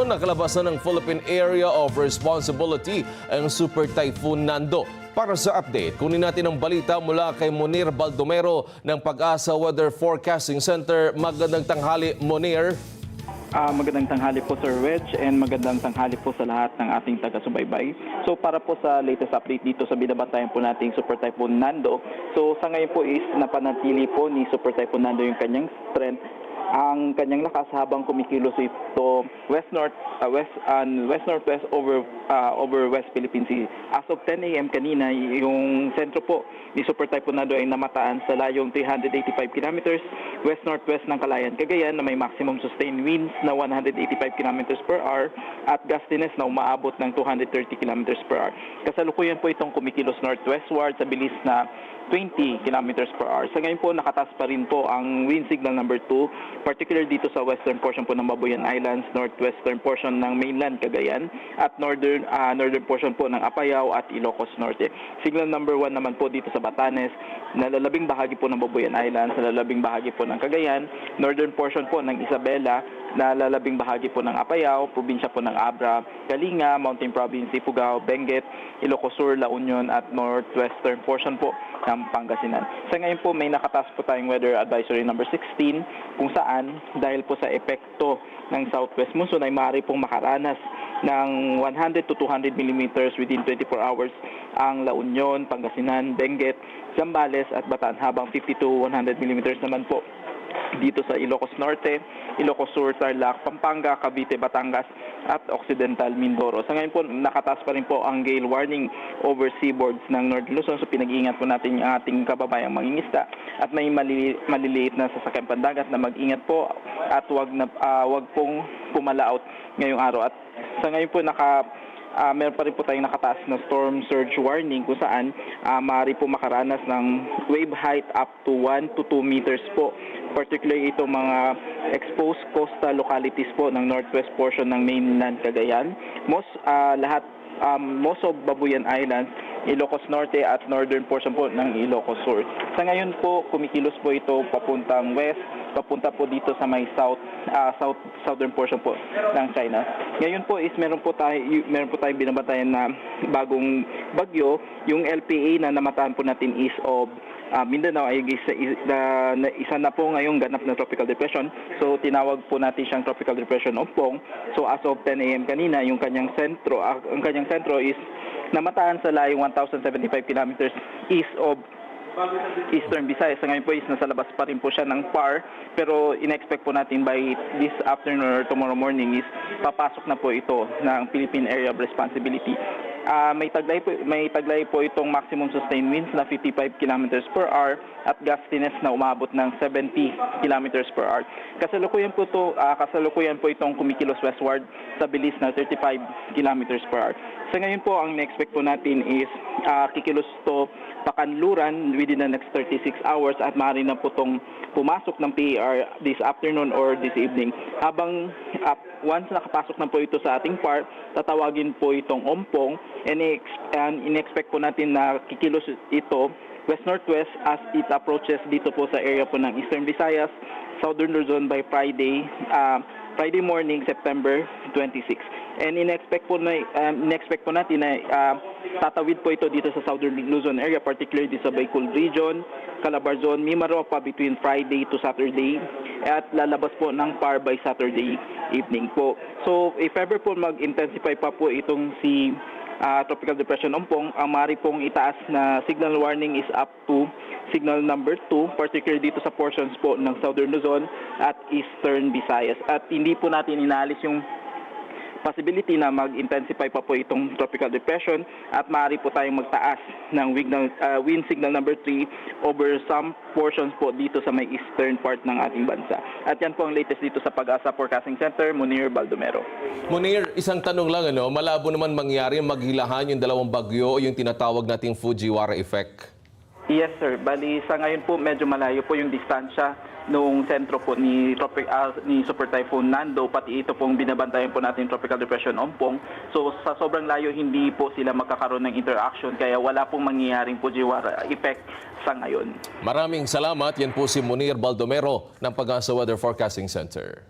Nakalabas na ng Philippine Area of Responsibility ang Super Typhoon Nando. Para sa update, kunin natin ang balita mula kay Munir Baldomero ng Pag-asa Weather Forecasting Center. Magandang tanghali, Munir. Magandang tanghali po Sir Wedge and magandang tanghali po sa lahat ng ating taga-subaybay. So para po sa latest update dito sa binabantayan po nating Super Typhoon Nando. So sa ngayon po is napanatili po ni Super Typhoon Nando yung kanyang strength. Ang kanyang lakas habang kumikilos ito west-northwest over West Philippine Sea. As of 10 a.m. kanina, yung sentro po ni Super Typhoon Nando ay namataan sa layong 385 kilometers west-northwest ng Calayan, Cagayan na may maximum sustained winds na 185 kilometers per hour at gustiness na umaabot ng 230 kilometers per hour. Kasalukuyan po itong kumikilos northwestward sa bilis na 20 kilometers per hour. Sa ngayon po, nakataas pa rin po ang wind signal number 2, particular dito sa western portion po ng Babuyan Islands, northwestern portion ng mainland Cagayan, at northern portion po ng Apayao at Ilocos Norte. Signal number 1 naman po dito sa Batanes, nalalabing bahagi po ng Babuyan Islands, nalalabing bahagi po ng Cagayan, northern portion po ng Isabela, nalalabing bahagi po ng Apayao, probinsya po ng Abra, Kalinga, Mountain Province, Ifugao, Benguet, Ilocos Sur, La Union at northwestern portion po ng Pangasinan. Sa ngayon po may nakataas po tayong weather advisory number 16 kung saan dahil po sa epekto ng southwest monsoon ay maaari pong makaranas ng 100 to 200 millimeters within 24 hours ang La Union, Pangasinan, Benguet, Zambales at Bataan, habang 50 to 100 millimeters naman po dito sa Ilocos Norte, Ilocos Sur, Tarlac, Pampanga, Cavite, Batangas at Occidental Mindoro. Sa ngayon po, nakataas pa rin po ang gale warning over seaboards ng Northern Luzon. So pinag-iingat po natin ang ating kababayang mangingisda at may maliliit na sasakyan pandagat na mag-ingat po at wag pong pumalaot ngayong araw. At sa ngayon po meron pa rin po tayong nakataas na storm surge warning kung saan maaari po makaranas ng wave height up to 1 to 2 meters po. Particularly itong mga exposed coastal localities po ng northwest portion ng mainland Cagayan. Most of Babuyan Islands, Ilocos Norte at northern portion po ng Ilocos Sur. Sa ngayon po, kumikilos po ito papuntang west, papunta po dito sa may southern portion po ng China. Ngayon po is meron po tayong binabantayan na bagong bagyo, yung LPA na namataan po natin is of Mindanao ay isa na po ngayong ganap na tropical depression. So tinawag po natin siyang tropical depression Ompong. So as of 10 a.m. kanina, ang kanyang sentro is namataan sa layong 1,075 kilometers east of Eastern Visayas. Sa ngayon po is nasa labas pa rin po siya ng PAR, pero in-expect po natin by this afternoon or tomorrow morning is papasok na po ito ng Philippine Area of Responsibility. May taglay po itong maximum sustained winds na 55 kilometers per hour at gustiness na umabot ng 70 kilometers per hour. Kasalukuyan po itong kumikilos westward sa bilis na 35 kilometers per hour. Sa ngayon po, ang na-expect po natin is kikilos to pakanluran within the next 36 hours at maaari na po itong pumasok ng PAR this afternoon or this evening. Habang once nakapasok na po ito sa ating PAR, tatawagin po itong Ompong and in-expect po natin na kikilos ito west-northwest as it approaches dito po sa area po ng Eastern Visayas, Southern Luzon by Friday morning, September 26. And in-expect po natin na tatawid po ito dito sa Southern Luzon area, particularly dito sa Bicol Region, Calabarzon, Mimaropa between Friday to Saturday at lalabas po ng PAR by Saturday evening po. So if ever po mag-intensify pa po itong si Tropical Depression Ompong, ang maaari pong itaas na signal warning is up to signal number 2, particularly dito sa portions po ng Southern Luzon at Eastern Visayas. At hindi po natin inaalis yung possibility na mag-intensify pa po itong tropical depression at maaari po tayong magtaas ng wind signal number 3 over some portions po dito sa may eastern part ng ating bansa. At yan po ang latest dito sa Pag-asa Forecasting Center, Munir Baldomero. Munir, isang tanong lang, malabo naman mangyari maghilahan yung dalawang bagyo o yung tinatawag nating Fujiwara effect? Yes sir, bali sa ngayon po medyo malayo po yung distansya noong sentro po ni Super Typhoon Nando, pati ito pong binabantayan po natin Tropical Depression Ompong. So sa sobrang layo hindi po sila magkakaroon ng interaction kaya wala pong mangyayaring Fujiwara effect sa ngayon. Maraming salamat. Yan po si Munir Baldomero ng Pag-asa Weather Forecasting Center.